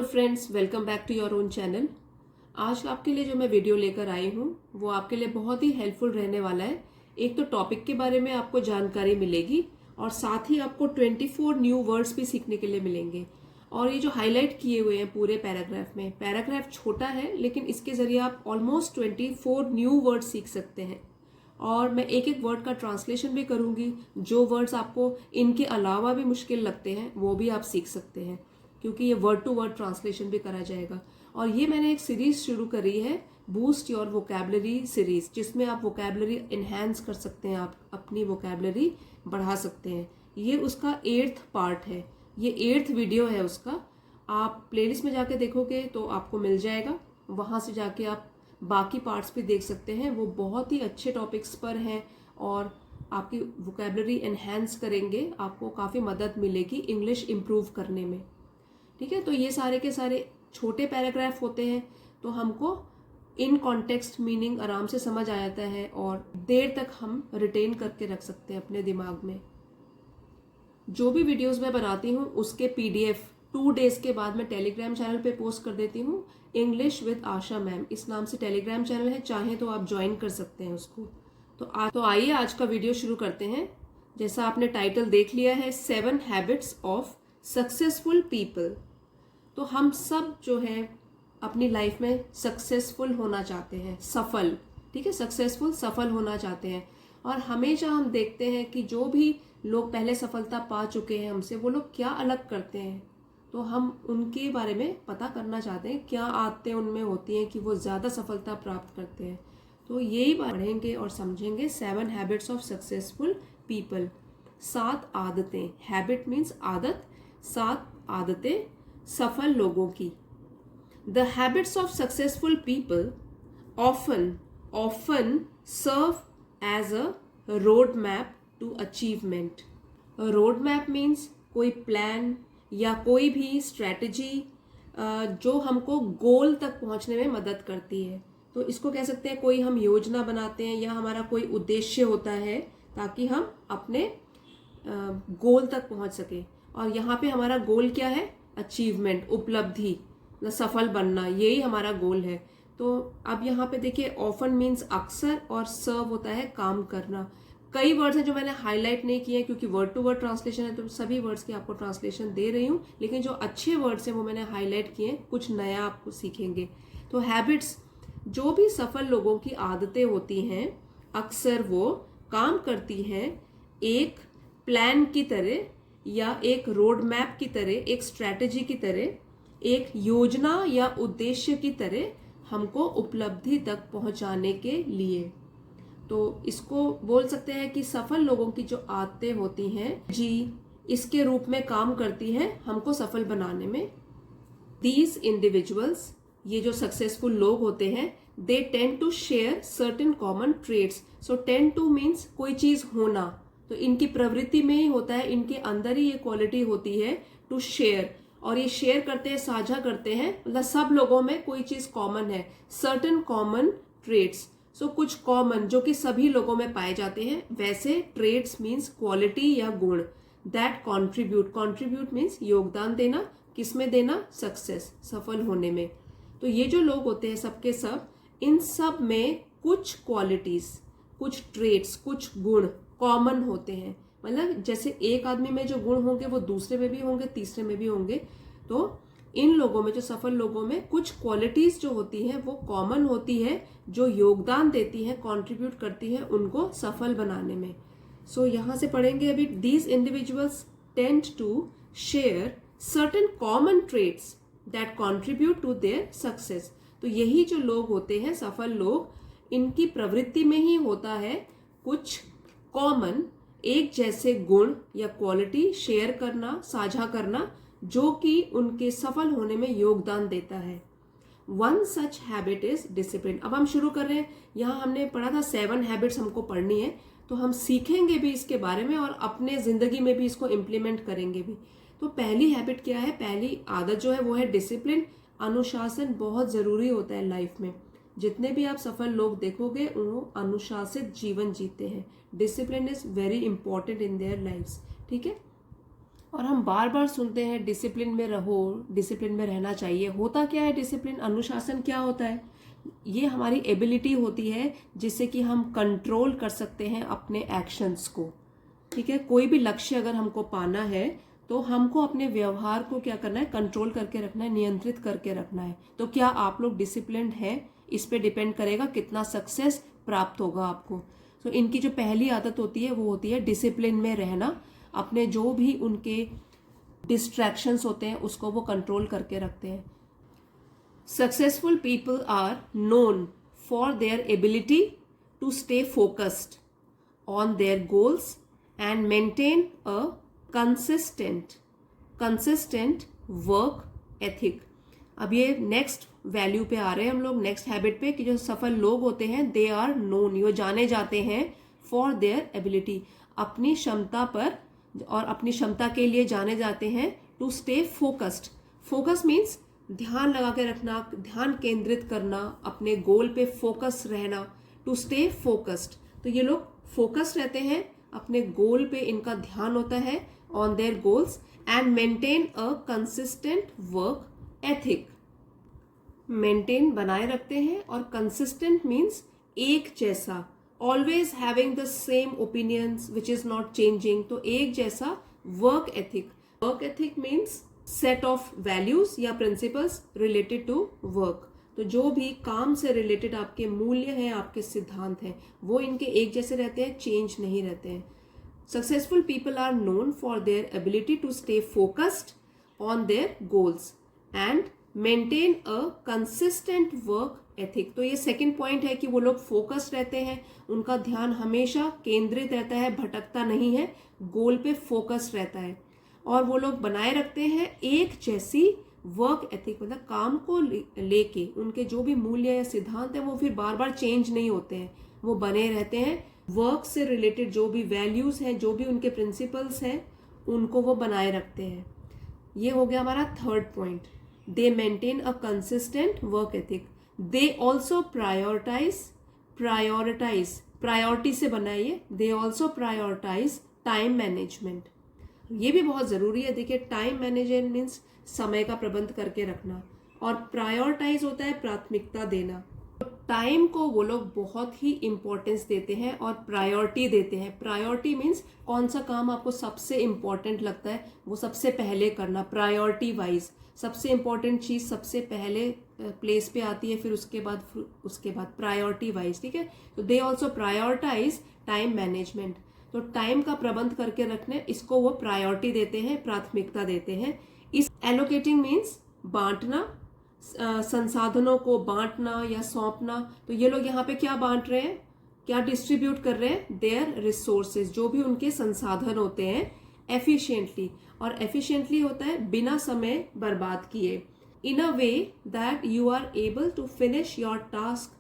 Friends, welcome back to your own channel. आज आपके लिए जो मैं वीडियो लेकर आई हूँ वो आपके लिए बहुत ही हेल्पफुल रहने वाला है। एक तो टॉपिक के बारे में आपको जानकारी मिलेगी और साथ ही आपको 24 न्यू वर्ड्स भी सीखने के लिए मिलेंगे। और ये जो हाईलाइट किए हुए हैं पूरे पैराग्राफ में, पैराग्राफ छोटा है लेकिन इसके जरिए आप ऑलमोस्ट 24 न्यू वर्ड्स सीख सकते हैं। और मैं एक एक वर्ड का ट्रांसलेशन भी करूंगी। जो वर्ड्स आपको इनके अलावा भी मुश्किल लगते हैं वो भी आप सीख सकते हैं, क्योंकि ये वर्ड टू वर्ड ट्रांसलेशन भी करा जाएगा। और ये मैंने एक सीरीज शुरू करी है, बूस्ट योर वोकैबुलरी सीरीज, जिसमें आप वोकैबुलरी इन्हेंस कर सकते हैं, आप अपनी वोकैबुलरी बढ़ा सकते हैं। ये उसका 8th पार्ट है, ये 8th वीडियो है उसका। आप प्लेलिस्ट में जाके देखोगे तो आपको मिल जाएगा, वहां से जाके आप बाकी पार्ट्स भी देख सकते हैं। वो बहुत ही अच्छे टॉपिक्स पर हैं और आपकी वोकैबुलरी एनहेंस करेंगे, आपको काफ़ी मदद मिलेगी इंग्लिश इम्प्रूव करने में। ठीक है, तो ये सारे के सारे छोटे पैराग्राफ होते हैं, तो हमको इन कॉन्टेक्स्ट मीनिंग आराम से समझ आ जाता है और देर तक हम रिटेन करके रख सकते हैं अपने दिमाग में। जो भी वीडियोस मैं बनाती हूँ उसके PDF 2 डेज के बाद मैं टेलीग्राम चैनल पे पोस्ट कर देती हूँ। इंग्लिश विद आशा मैम इस नाम से टेलीग्राम चैनल है, चाहे तो आप ज्वाइन कर सकते हैं उसको। तो आइए आज का वीडियो शुरू करते हैं। जैसा आपने टाइटल देख लिया है, 7 हैबिट्स ऑफ सक्सेसफुल पीपल। तो हम सब जो है अपनी लाइफ में सक्सेसफुल होना चाहते हैं, सफल, ठीक है, सक्सेसफुल सफल होना चाहते हैं। और हमेशा हम देखते हैं कि जो भी लोग पहले सफलता पा चुके हैं हमसे, वो लोग क्या अलग करते हैं, तो हम उनके बारे में पता करना चाहते हैं, क्या आदतें उनमें होती हैं कि वो ज़्यादा सफलता प्राप्त करते हैं। तो यही पढ़ेंगे और समझेंगे 7 हैबिट्स ऑफ सक्सेसफुल पीपल। 7 आदतें, हैबिट मीन्स आदत, 7 आदतें सफल लोगों की। The habits of successful people often serve as a road map to achievement. Road map means कोई प्लान या कोई भी स्ट्रैटेजी जो हमको गोल तक पहुंचने में मदद करती है। तो इसको कह सकते हैं कोई हम योजना बनाते हैं या हमारा कोई उद्देश्य होता है ताकि हम अपने गोल तक पहुंच सके। और यहाँ पे हमारा गोल क्या है? अचीवमेंट, उपलब्धि, सफल बनना, यही हमारा गोल है। तो अब यहाँ पे देखिए, ऑफन मीन्स अक्सर और सर्व होता है काम करना। कई वर्ड्स हैं जो मैंने हाईलाइट नहीं किए हैं क्योंकि वर्ड टू वर्ड ट्रांसलेशन है, तो सभी वर्ड्स की आपको ट्रांसलेशन दे रही हूँ, लेकिन जो अच्छे वर्ड्स हैं वो मैंने हाईलाइट किए हैं, कुछ नया आपको सीखेंगे। तो हैबिट्स, जो भी सफल लोगों की आदतें होती हैं, अक्सर वो काम करती हैं एक प्लान की तरह या एक रोड मैप की तरह, एक स्ट्रैटेजी की तरह, एक योजना या उद्देश्य की तरह हमको उपलब्धि तक पहुंचाने के लिए। तो इसको बोल सकते हैं कि सफल लोगों की जो आदतें होती हैं जी, इसके रूप में काम करती हैं हमको सफल बनाने में। दीज इंडिविजुअल्स, ये जो सक्सेसफुल लोग होते हैं, they tend to share certain common traits. So tend to means कोई चीज होना, तो इनकी प्रवृत्ति में ही होता है, इनके अंदर ही ये क्वालिटी होती है टू शेयर। और ये शेयर करते हैं, साझा करते हैं, मतलब सब लोगों में कोई चीज कॉमन है, सर्टेन कॉमन ट्रेड्स। सो कुछ कॉमन जो कि सभी लोगों में पाए जाते हैं, वैसे ट्रेड्स मीन्स क्वालिटी या गुण। दैट कॉन्ट्रीब्यूट मीन्स योगदान देना, किसमें देना? सक्सेस, सफल होने में। तो ये जो लोग होते हैं सबके सब, इन सब में कुछ क्वालिटीज, कुछ ट्रेड्स, कुछ गुण कॉमन होते हैं। मतलब जैसे एक आदमी में जो गुण होंगे वो दूसरे में भी होंगे, तीसरे में भी होंगे। तो इन लोगों में, जो सफल लोगों में, कुछ क्वालिटीज जो होती हैं वो कॉमन होती है, जो योगदान देती हैं, कंट्रीब्यूट करती हैं उनको सफल बनाने में। सो यहाँ से पढ़ेंगे अभी, these individuals tend to share certain common traits that contribute to their success. तो यही जो लोग होते हैं सफल लोग, इनकी प्रवृत्ति में ही होता है कुछ कॉमन, एक जैसे गुण या क्वालिटी शेयर करना, साझा करना, जो कि उनके सफल होने में योगदान देता है। One such habit is discipline. अब हम शुरू कर रहे हैं। यहाँ हमने पढ़ा था 7 हैबिट्स हमको पढ़नी है, तो हम सीखेंगे भी इसके बारे में और अपने जिंदगी में भी इसको इम्प्लीमेंट करेंगे भी। तो पहली हैबिट क्या है? पहली आदत जो है वो है डिसिप्लिन। अनुशासन बहुत जरूरी होता है लाइफ में। जितने भी आप सफल लोग देखोगे वो अनुशासित जीवन जीते हैं। Discipline is very important in their lives, ठीक है। और हम बार बार सुनते हैं डिसिप्लिन में रहो, डिसिप्लिन में रहना चाहिए। होता क्या है डिसिप्लिन, अनुशासन क्या होता है? ये हमारी एबिलिटी होती है जिससे कि हम कंट्रोल कर सकते हैं अपने एक्शंस को। ठीक है, कोई भी लक्ष्य अगर हमको पाना है तो हमको अपने व्यवहार को क्या करना है, कंट्रोल करके रखना है, नियंत्रित करके रखना है। तो क्या आप लोग डिसिप्लिन्ड हैं, इस पे डिपेंड करेगा कितना सक्सेस प्राप्त होगा आपको। तो इनकी जो पहली आदत होती है वो होती है डिसिप्लिन में रहना, अपने जो भी उनके डिस्ट्रैक्शंस होते हैं उसको वो कंट्रोल करके रखते हैं। Successful people are known for their ability to stay focused on their goals and maintain a consistent work ethic. अब ये नेक्स्ट वैल्यू पे आ रहे हैं हम लोग, नेक्स्ट हैबिट पे, कि जो सफल लोग होते हैं दे आर नोन, ये जाने जाते हैं फॉर देयर एबिलिटी, अपनी क्षमता पर और अपनी क्षमता के लिए जाने जाते हैं, to stay focused. Focus means ध्यान लगा के रखना, ध्यान केंद्रित करना, अपने गोल पे फोकस रहना, टू स्टे फोकस्ड। तो ये लोग फोकस्ड रहते हैं, अपने गोल पे इनका ध्यान होता है, on their goals, and maintain a consistent work ethic. Maintain बनाए रखते हैं, और कंसिस्टेंट मीन्स एक जैसा, always having the same opinions which is not changing, तो एक जैसा work ethic. Work ethic means set of values या प्रिंसिपल्स रिलेटेड टू वर्क। तो जो भी काम से रिलेटेड आपके मूल्य हैं, आपके सिद्धांत हैं, वो इनके एक जैसे रहते हैं, चेंज नहीं रहते हैं। Successful people are known for their ability to stay focused on their goals and maintain a consistent work ethic. तो ये सेकंड पॉइंट है कि वो लोग फोकस्ड रहते हैं, उनका ध्यान हमेशा केंद्रित रहता है, भटकता नहीं है, गोल पे फोकस्ड रहता है, और वो लोग बनाए रखते हैं एक जैसी वर्क एथिक, मतलब काम को लेके उनके जो भी मूल्य या सिद्धांत है वो फिर बार बार चेंज नहीं होते हैं, वो बने रहते हैं। वर्क से रिलेटेड जो भी वैल्यूज हैं, जो भी उनके प्रिंसिपल्स हैं, उनको वो बनाए रखते हैं। ये हो गया हमारा third point. They maintain a consistent work ethic. They also priority से बनाइए, they also prioritise time management. ये भी बहुत ज़रूरी है। देखिए, टाइम मैनेजमेंट मीन्स समय का प्रबंध करके रखना, और प्रायोरिटाइज होता है प्राथमिकता देना। तो टाइम को वो लोग बहुत ही इंपॉर्टेंस देते हैं और प्रायोरिटी देते हैं। प्रायोरिटी मीन्स कौन सा काम आपको सबसे इंपॉर्टेंट लगता है वो सबसे पहले करना, प्रायोरिटी वाइज। सबसे इंपॉर्टेंट चीज़ सबसे पहले प्लेस पे आती है, फिर उसके बाद प्रायोरिटी वाइज। ठीक है, तो they also prioritise time management. तो टाइम का प्रबंध करके रखने, इसको वो प्रायोरिटी देते हैं, प्राथमिकता देते हैं। इस एलोकेटिंग मीन्स बांटना, संसाधनों को बांटना या सौंपना। तो ये लोग यहाँ पे क्या बांट रहे हैं, क्या डिस्ट्रीब्यूट कर रहे हैं, देयर रिसोर्सेज, जो भी उनके संसाधन होते हैं, एफिशिएंटली। और एफिशिएंटली होता है बिना समय बर्बाद किए, in a way that you are able to finish your task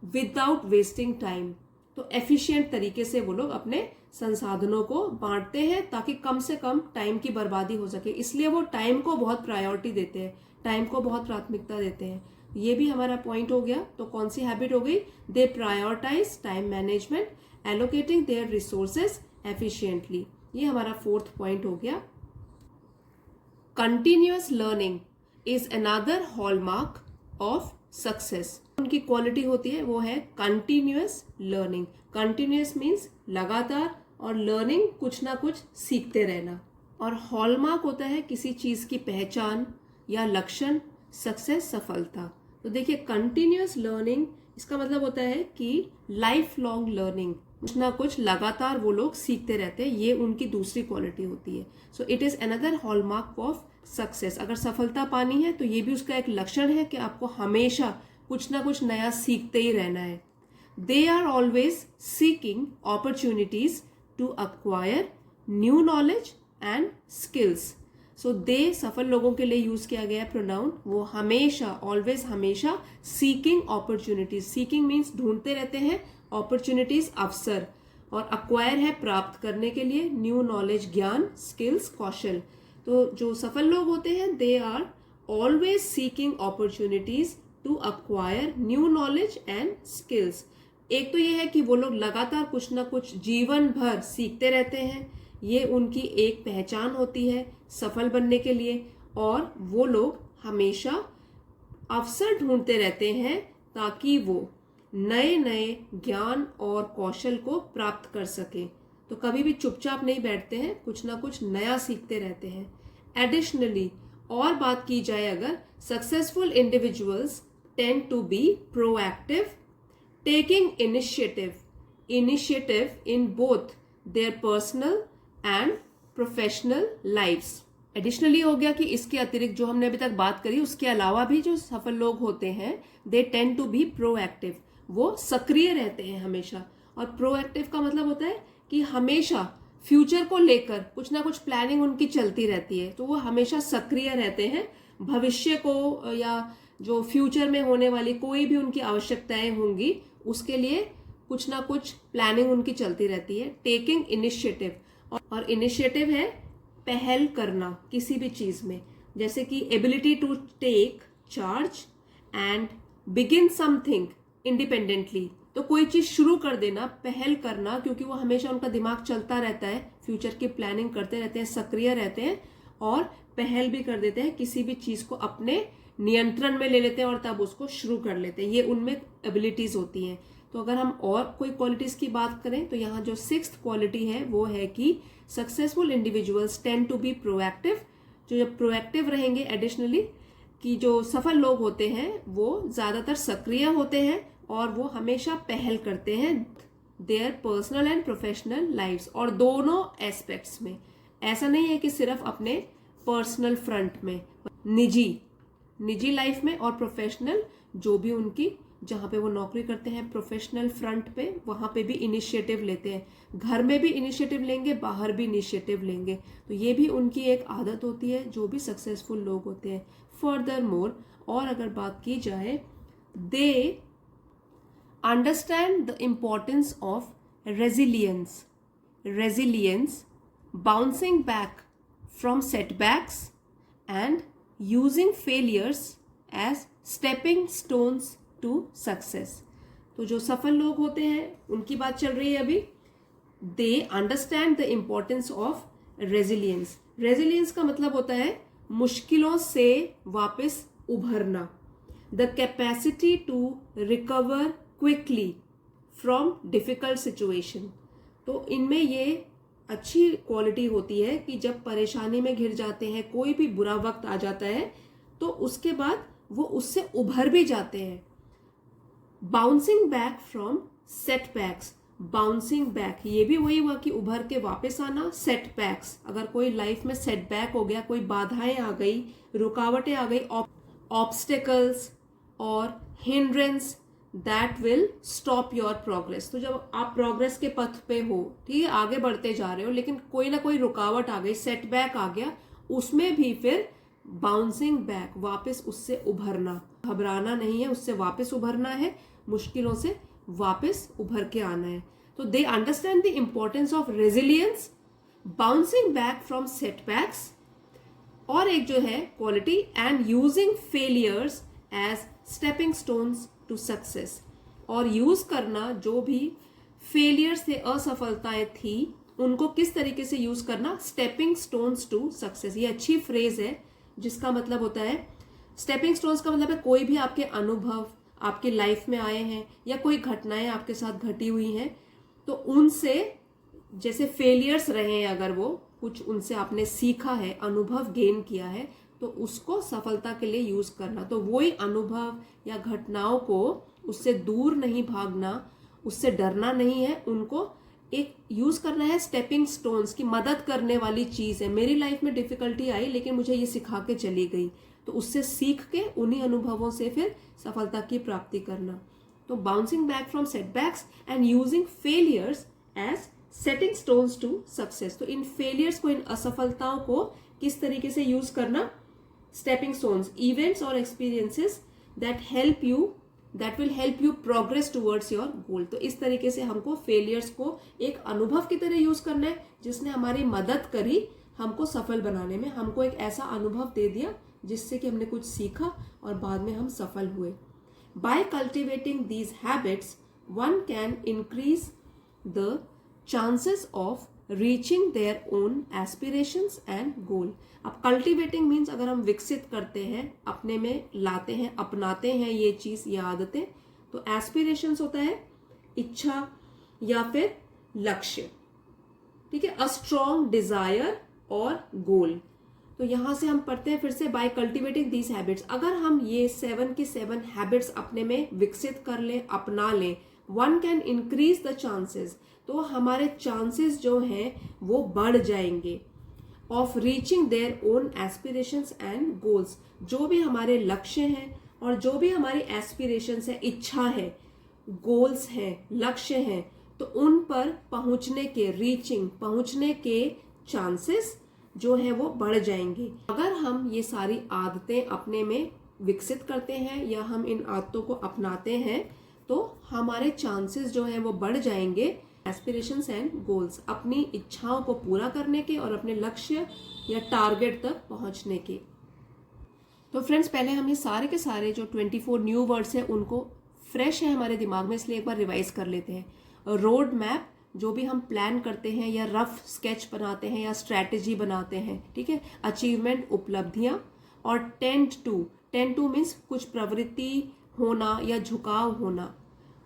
without wasting time. तो एफिशिएंट तरीके से वो लोग अपने संसाधनों को बांटते हैं ताकि कम से कम टाइम की बर्बादी हो सके, इसलिए वो टाइम को बहुत प्रायोरिटी देते हैं, टाइम को बहुत प्राथमिकता देते हैं। ये भी हमारा पॉइंट हो गया। तो कौन सी हैबिट हो गई, they prioritize time management, allocating their resources efficiently. ये हमारा फोर्थ पॉइंट हो गया। Continuous learning is another hallmark of success. उनकी क्वालिटी होती है वो है कंटिन्यूअस लर्निंग। कंटिन्यूअस मीन्स लगातार, और लर्निंग कुछ ना कुछ सीखते रहना। और हॉलमार्क होता है किसी चीज की पहचान या लक्षण, सक्सेस, सफलता। तो देखिए, कंटिन्यूअस लर्निंग इसका मतलब होता है कि लाइफ लॉन्ग लर्निंग, कुछ ना कुछ लगातार वो लोग सीखते रहते हैं, ये उनकी दूसरी क्वालिटी होती है। So it is another hallmark of success. अगर सफलता पानी है तो ये भी उसका एक लक्षण है कि आपको हमेशा कुछ ना कुछ नया सीखते ही रहना है। They are always seeking opportunities to acquire new knowledge and skills. So they सफल लोगों के लिए यूज किया गया प्रोनाउन, वो हमेशा, ऑलवेज, हमेशा सीकिंग अपॉर्चुनिटीज। सीकिंग मीन्स ढूंढते रहते हैं, अपॉर्चुनिटीज अवसर, और अक्वायर है प्राप्त करने के लिए, न्यू नॉलेज ज्ञान, स्किल्स कौशल। तो जो सफल लोग होते हैं they are always seeking opportunities to acquire new knowledge and skills. एक तो ये है कि वो लोग लगातार कुछ ना कुछ जीवन भर सीखते रहते हैं, ये उनकी एक पहचान होती है सफल बनने के लिए, और वो लोग हमेशा अवसर ढूंढते रहते हैं ताकि वो नए नए ज्ञान और कौशल को प्राप्त कर सके। तो कभी भी चुपचाप नहीं बैठते हैं, कुछ ना कुछ नया सीखते रहते हैं। एडिशनली और बात की जाए अगर, successful individuals tend to be proactive, taking initiative in both their personal and professional lives. Additionally हो गया कि इसके अतिरिक्त जो हमने अभी तक बात करी उसके अलावा भी जो सफल लोग होते हैं they tend to be proactive, वो सक्रिय रहते हैं हमेशा। और प्रोएक्टिव का मतलब होता है कि हमेशा फ्यूचर को लेकर कुछ ना कुछ प्लानिंग उनकी चलती रहती है, तो वो हमेशा सक्रिय रहते हैं। भविष्य को या जो फ्यूचर में होने वाली कोई भी उनकी आवश्यकताएं होंगी उसके लिए कुछ ना कुछ प्लानिंग उनकी चलती रहती है। टेकिंग इनिशिएटिव, और इनिशिएटिव है पहल करना किसी भी चीज में, जैसे कि ability to take charge and begin something independently. तो कोई चीज शुरू कर देना, पहल करना, क्योंकि वो हमेशा उनका दिमाग चलता रहता है, फ्यूचर की प्लानिंग करते रहते हैं, सक्रिय रहते हैं और पहल भी कर देते हैं, किसी भी चीज को अपने नियंत्रण में ले लेते हैं और तब उसको शुरू कर लेते हैं। ये उनमें एबिलिटीज होती हैं। तो अगर हम और कोई क्वालिटीज की बात करें तो यहाँ जो 6th क्वालिटी है वो है कि successful individuals tend to be proactive. जो जब प्रोएक्टिव रहेंगे एडिशनली, कि जो सफल लोग होते हैं वो ज्यादातर सक्रिय होते हैं और वो हमेशा पहल करते हैं their personal and professional lives, और दोनों एस्पेक्ट्स में। ऐसा नहीं है कि सिर्फ अपने पर्सनल फ्रंट में, निजी लाइफ में और प्रोफेशनल जो भी उनकी जहाँ पे वो नौकरी करते हैं प्रोफेशनल फ्रंट पे, वहाँ पे भी इनिशिएटिव लेते हैं। घर में भी इनिशिएटिव लेंगे, बाहर भी इनिशिएटिव लेंगे। तो ये भी उनकी एक आदत होती है जो भी सक्सेसफुल लोग होते हैं। फर्दर मोर, और अगर बात की जाए, they understand the importance of resilience, bouncing back from setbacks and using failures as stepping stones to success. तो जो सफल लोग होते हैं उनकी बात चल रही है अभी। They understand the importance of resilience. Resilience का मतलब होता है मुश्किलों से वापस उभरना, the capacity to recover quickly from difficult situation. तो इनमें ये अच्छी क्वालिटी होती है कि जब परेशानी में घिर जाते हैं, कोई भी बुरा वक्त आ जाता है, तो उसके बाद वो उससे उभर भी जाते हैं। Bouncing back from setbacks, bouncing back ये भी वही हुआ कि उभर के वापस आना। सेटबैक्स, अगर कोई लाइफ में सेटबैक हो गया, कोई बाधाएं आ गई, रुकावटें आ गई, ऑब्स्टेकल्स और hindrance that will stop your progress. तो जब आप प्रोग्रेस के पथ पे हो, ठीक है, आगे बढ़ते जा रहे हो, लेकिन कोई ना कोई रुकावट आ गई, सेटबैक आ गया, उसमें भी फिर बाउंसिंग बैक, वापस उससे उभरना। घबराना नहीं है, उससे वापस उभरना है, मुश्किलों से वापस उभर के आना है। तो they understand the importance of resilience, bouncing back from setbacks, और एक जो है quality, and using failures as stepping stones to success. और यूज करना जो भी फेलियर से, असफलताएं थी, उनको किस तरीके से यूज करना, स्टेपिंग स्टोन्स टू सक्सेस। ये अच्छी फ्रेज है जिसका मतलब होता है, स्टेपिंग स्टोन्स का मतलब है कोई भी आपके अनुभव आपके लाइफ में आए हैं या कोई घटनाएं आपके साथ घटी हुई हैं, तो उनसे जैसे फेलियर्स रहे हैं, अगर वो कुछ उनसे आपने सीखा है, अनुभव गेन किया है, तो उसको सफलता के लिए यूज करना। तो वही अनुभव या घटनाओं को, उससे दूर नहीं भागना, उससे डरना नहीं है, उनको एक यूज करना है स्टेपिंग स्टोन्स की, मदद करने वाली चीज है। मेरी लाइफ में डिफिकल्टी आई लेकिन मुझे ये सिखा के चली गई, तो उससे सीख के उन्हीं अनुभवों से फिर सफलता की प्राप्ति करना। तो bouncing back from setbacks and using failures as setting stones to success. तो इन फेलियर्स को, इन असफलताओं को किस तरीके से यूज करना, स्टेपिंग स्टोन्स, इवेंट्स और experiences that will help you progress towards your goal. तो इस तरीके से हमको फेलियर्स को एक अनुभव की तरह यूज करना है, जिसने हमारी मदद करी हमको सफल बनाने में, हमको एक ऐसा अनुभव दे दिया जिससे कि हमने कुछ सीखा और बाद में हम सफल हुए। By cultivating these habits one can increase the chances of reaching their own aspirations and goal. अब कल्टिवेटिंग मीन्स अगर हम विकसित करते हैं, अपने में लाते हैं, अपनाते हैं ये चीज, ये आदतें, तो एस्पिरेशंस होता है इच्छा या फिर लक्ष्य, ठीक है, अ स्ट्रॉन्ग डिजायर और गोल। तो यहां से हम पढ़ते हैं फिर से, बाय कल्टिवेटिंग दीज हैबिट्स, अगर हम ये 7 की 7 हैबिट्स अपने में विकसित कर ले, अपना ले, one can increase the chances, तो हमारे चांसेस जो हैं वो बढ़ जाएंगे, of reaching their own aspirations and goals, जो भी हमारे लक्ष्य हैं और जो भी हमारी एस्पिरेशंस है, इच्छा है, गोल्स हैं, लक्ष्य हैं, तो उन पर पहुंचने के, रीचिंग, पहुंचने के चांसेस जो है वो बढ़ जाएंगे। अगर हम ये सारी आदतें अपने में विकसित करते हैं या हम इन आदतों को अपनाते हैं तो हमारे चांसेस जो है वो बढ़ जाएंगे एस्पिरेशंस एंड गोल्स, अपनी इच्छाओं को पूरा करने के और अपने लक्ष्य या टारगेट तक पहुंचने के। तो फ्रेंड्स, पहले हम ये सारे के सारे जो 24 न्यू वर्ड्स हैं उनको फ्रेश है हमारे दिमाग में, इसलिए एक बार रिवाइज कर लेते हैं। रोड मैप, जो भी हम प्लान करते हैं या रफ स्केच बनाते हैं या स्ट्रैटेजी बनाते हैं, ठीक है। अचीवमेंट, उपलब्धियां। और टेंड टू मीन्स कुछ प्रवृत्ति होना या झुकाव होना।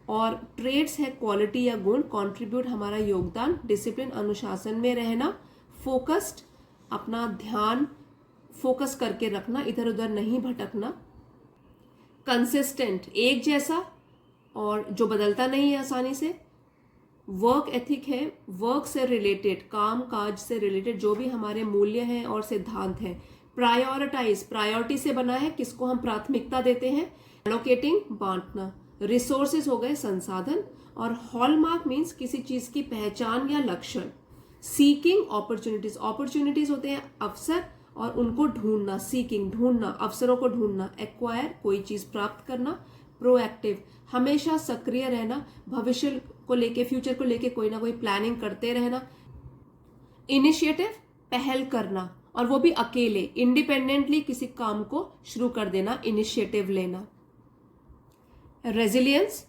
और ट्रेड्स है क्वालिटी या गुण, कंट्रीब्यूट हमारा योगदान। डिसिप्लिन, अनुशासन में रहना। फोकस्ड, अपना ध्यान फोकस करके रखना, इधर उधर नहीं भटकना। कंसिस्टेंट, एक जैसा और जो बदलता नहीं है आसानी से। वर्क एथिक है, वर्क से रिलेटेड, काम काज से रिलेटेड जो भी हमारे मूल्य हैं और सिद्धांत हैं। प्रायोरिटाइज, प्रायोरिटी से बना है, किसको हम प्राथमिकता देते हैं। एलोकेटिंग, बांटना। रिसोर्सेज हो गए संसाधन। और हॉलमार्क मीन्स किसी चीज की पहचान या लक्षण। सीकिंग अपॉर्चुनिटीज, अपॉर्चुनिटीज होते हैं अवसर और उनको ढूंढना, सीकिंग ढूंढना, अवसरों को ढूंढना। एक्वायर, कोई चीज प्राप्त करना। प्रोएक्टिव, हमेशा सक्रिय रहना, भविष्य को लेके, फ्यूचर को लेके कोई ना कोई प्लानिंग करते रहना। इनिशिएटिव, पहल करना और वो भी अकेले, इंडिपेंडेंटली किसी काम को शुरू कर देना, इनिशिएटिव लेना। रेजिलियंस,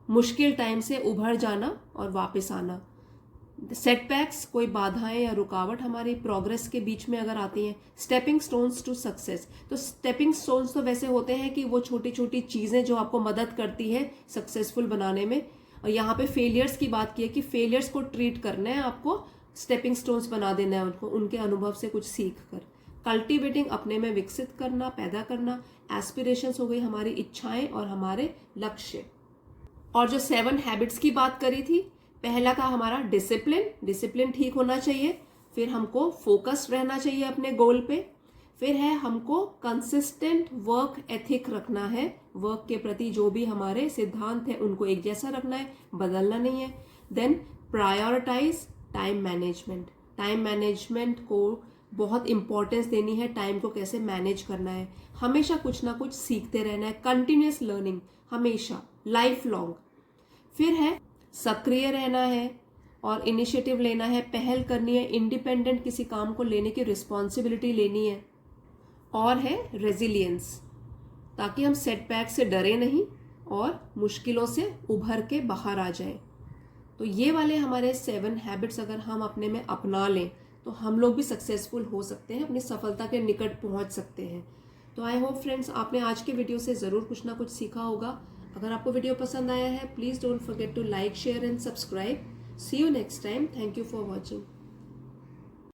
मुश्किल टाइम से उभर जाना और वापस आना। सेटबैक्स, कोई बाधाएं या रुकावट हमारी प्रोग्रेस के बीच में अगर आती हैं। स्टेपिंग स्टोन्स टू सक्सेस, तो स्टेपिंग स्टोन्स तो वैसे होते हैं कि वो छोटी छोटी चीजें जो आपको मदद करती है सक्सेसफुल बनाने में। और यहाँ पे फेलियर्स की बात की है कि फेलियर्स को ट्रीट करना है आपको, स्टेपिंग स्टोन्स बना देना है उनको, उनके अनुभव से कुछ सीख कर। कल्टिवेटिंग, अपने में विकसित करना, पैदा करना। एस्पिरेशंस हो गई हमारी इच्छाएं और हमारे लक्ष्य। और जो 7 हैबिट्स की बात करी थी, पहला था हमारा डिसिप्लिन, डिसिप्लिन ठीक होना चाहिए। फिर हमको फोकस्ड रहना चाहिए अपने गोल पे। फिर है हमको कंसिस्टेंट वर्क एथिक रखना है, वर्क के प्रति जो भी हमारे सिद्धांत है उनको एक जैसा रखना है, बदलना नहीं है। Then prioritise, time management, time management को बहुत इंपॉर्टेंस देनी है, टाइम को कैसे मैनेज करना है। हमेशा कुछ ना कुछ सीखते रहना है, कंटिन्यूअस लर्निंग, हमेशा लाइफ लॉन्ग। फिर है सक्रिय रहना है और इनिशिएटिव लेना है, पहल करनी है, इंडिपेंडेंट किसी काम को लेने की रिस्पॉन्सिबिलिटी लेनी है। और है रेजिलियंस, ताकि हम सेटबैक से डरे नहीं और मुश्किलों से उभर के बाहर आ जाएं। तो ये वाले हमारे 7 हैबिट्स अगर हम अपने में अपना लें तो हम लोग भी सक्सेसफुल हो सकते हैं, अपनी सफलता के निकट पहुंच सकते हैं। तो आई होप फ्रेंड्स आपने आज के वीडियो से ज़रूर कुछ ना कुछ सीखा होगा। अगर आपको वीडियो पसंद आया है please don't forget to like, share and subscribe. See you next time. Thank you for watching.